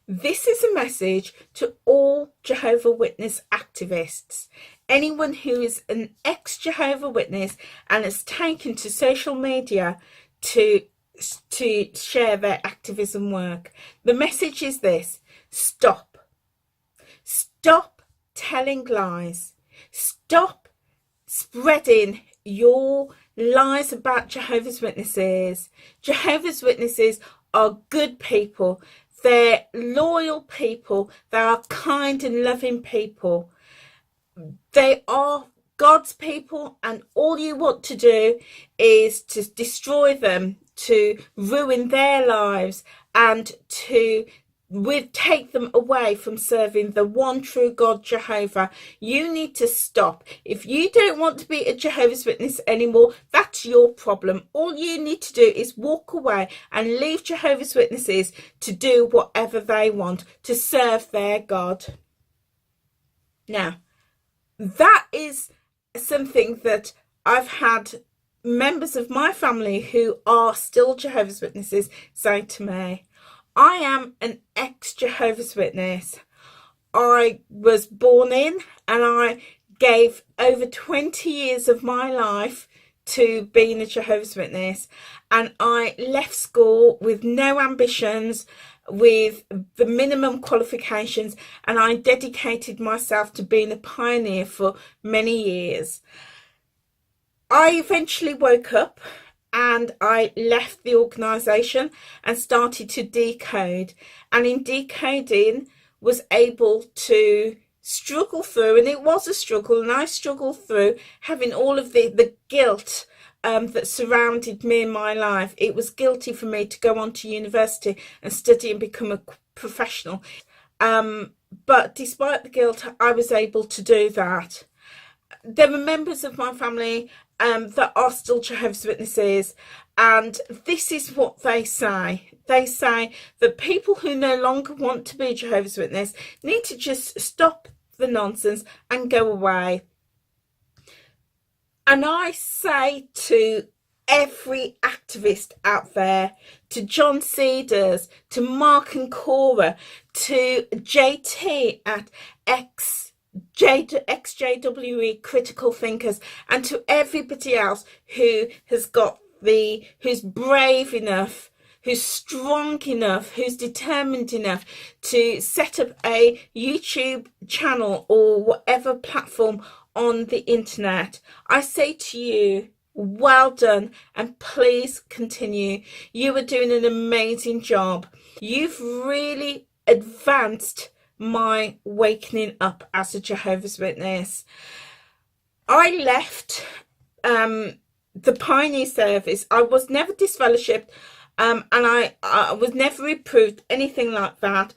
This is a message to all Jehovah Witness activists. Anyone who is an ex-Jehovah Witness and has taken to social media to share their activism work. The message is this: stop. Stop telling lies. Stop spreading your lies about Jehovah's Witnesses. Jehovah's Witnesses are good people. They're loyal people. They are kind and loving people. They are God's people, and all you want to do is to destroy them, to ruin their lives, and to take them away from serving the one true God, Jehovah. You need to stop. If you don't want to be a Jehovah's Witness anymore, that's your problem. All you need to do is walk away and leave Jehovah's Witnesses to do whatever they want, to serve their God. Now, that is something that I've had members of my family who are still Jehovah's Witnesses say to me. I am an ex-Jehovah's Witness. I was born in, and I gave over 20 years of my life to being a Jehovah's Witness, and I left school with no ambitions, with the minimum qualifications, and I dedicated myself to being a pioneer for many years. I eventually woke up and I left the organisation and started to decode, and in decoding was able to struggle through, and it was a struggle, and I struggled through having all of the guilt that surrounded me in my life. It was guilty for me to go on to university and study and become a professional, but despite the guilt, I was able to do that. There were members of my family that are still Jehovah's Witnesses, and this is what they say. They say that people who no longer want to be Jehovah's Witness need to just stop the nonsense and go away. And I say to every activist out there, to John Cedars, to Mark and Cora, to JT at XJWE Critical Thinkers, and to everybody else who has who's brave enough, who's strong enough, who's determined enough to set up a YouTube channel or whatever platform on the internet. I say to you, well done, and please continue. You are doing an amazing job. You've really advanced my wakening up as a Jehovah's Witness. I left the pioneer service. I was never disfellowshipped, and I was never reproved, anything like that.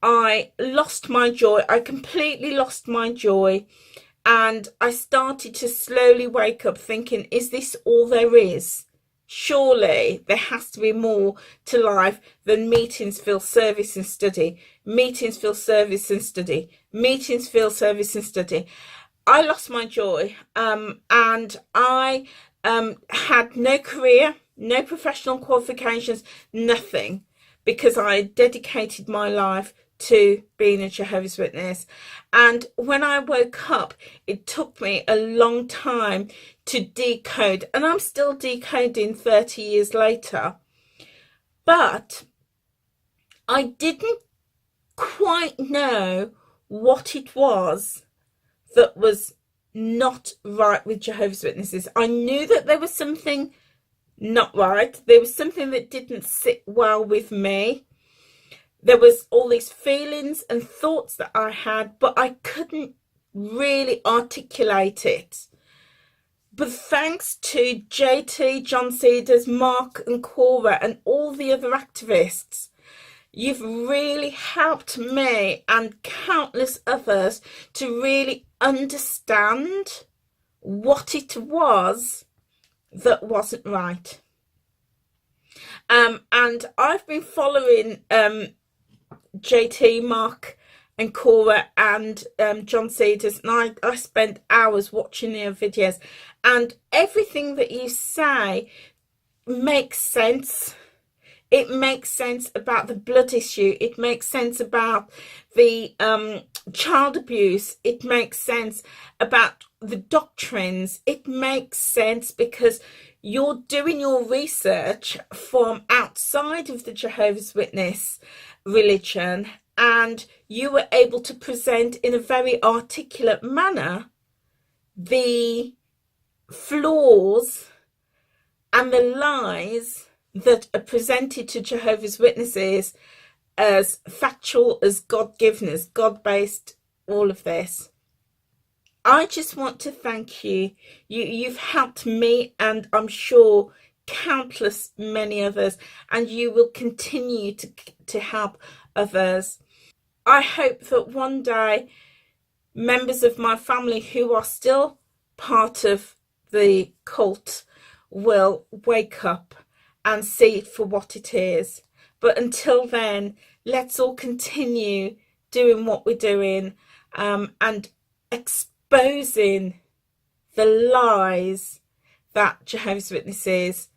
I lost my joy. I completely lost my joy, and I started to slowly wake up thinking, is this all there is? Surely there has to be more to life than meetings, fill, service and study. Meetings, fill, service and study. Meetings, fill, service and study. I lost my joy, and I had no career, no professional qualifications, nothing, because I dedicated my life to being a Jehovah's Witness. And when I woke up, it took me a long time to decode, and I'm still decoding 30 years later. But I didn't quite know what it was that was not right with Jehovah's Witnesses. I knew that there was something not right. There was something that didn't sit well with me. There was all these feelings and thoughts that I had, but I couldn't really articulate it. But thanks to JT, John Cedars, Mark and Cora and all the other activists, you've really helped me and countless others to really understand what it was that wasn't right. And I've been following JT, Mark and Cora and John Cedars, and I spent hours watching their videos, and everything that you say makes sense. It makes sense about the blood issue. It makes sense about the child abuse. It makes sense about the doctrines. It makes sense because you're doing your research from outside of the Jehovah's Witness religion, and you were able to present in a very articulate manner the flaws and the lies that are presented to Jehovah's Witnesses as factual, as God-given, as God-based, all of this. I just want to thank you. You've helped me, and I'm sure countless many others, and you will continue to help others. I hope that one day members of my family who are still part of the cult will wake up and see it for what it is. But until then, let's all continue doing what we're doing, and exposing the lies that Jehovah's Witnesses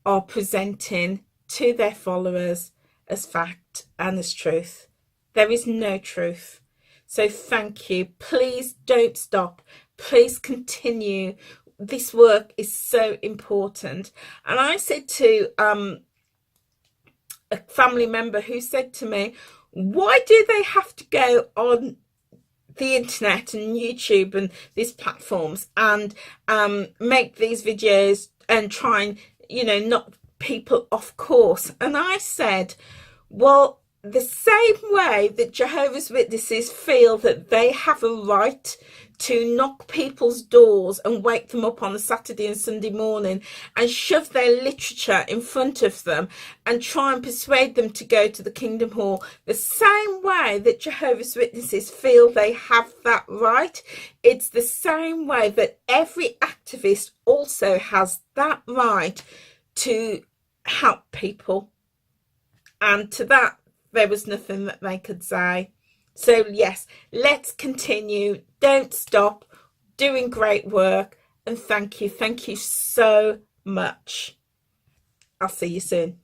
are presenting to their followers as fact and as truth. There is no truth. So thank you. Please don't stop. Please continue. This work is so important. And I said to a family member who said to me, why do they have to go on the internet and YouTube and these platforms and make these videos and try and, knock people off course? And I said, well, the same way that Jehovah's Witnesses feel that they have a right to knock people's doors and wake them up on a Saturday and Sunday morning and shove their literature in front of them and try and persuade them to go to the Kingdom Hall, the same way that Jehovah's Witnesses feel they have that right, it's the same way that every activist also has that right to help people. And to that, there was nothing that they could say. So yes, let's continue. Don't stop doing great work. And thank you. Thank you so much. I'll see you soon.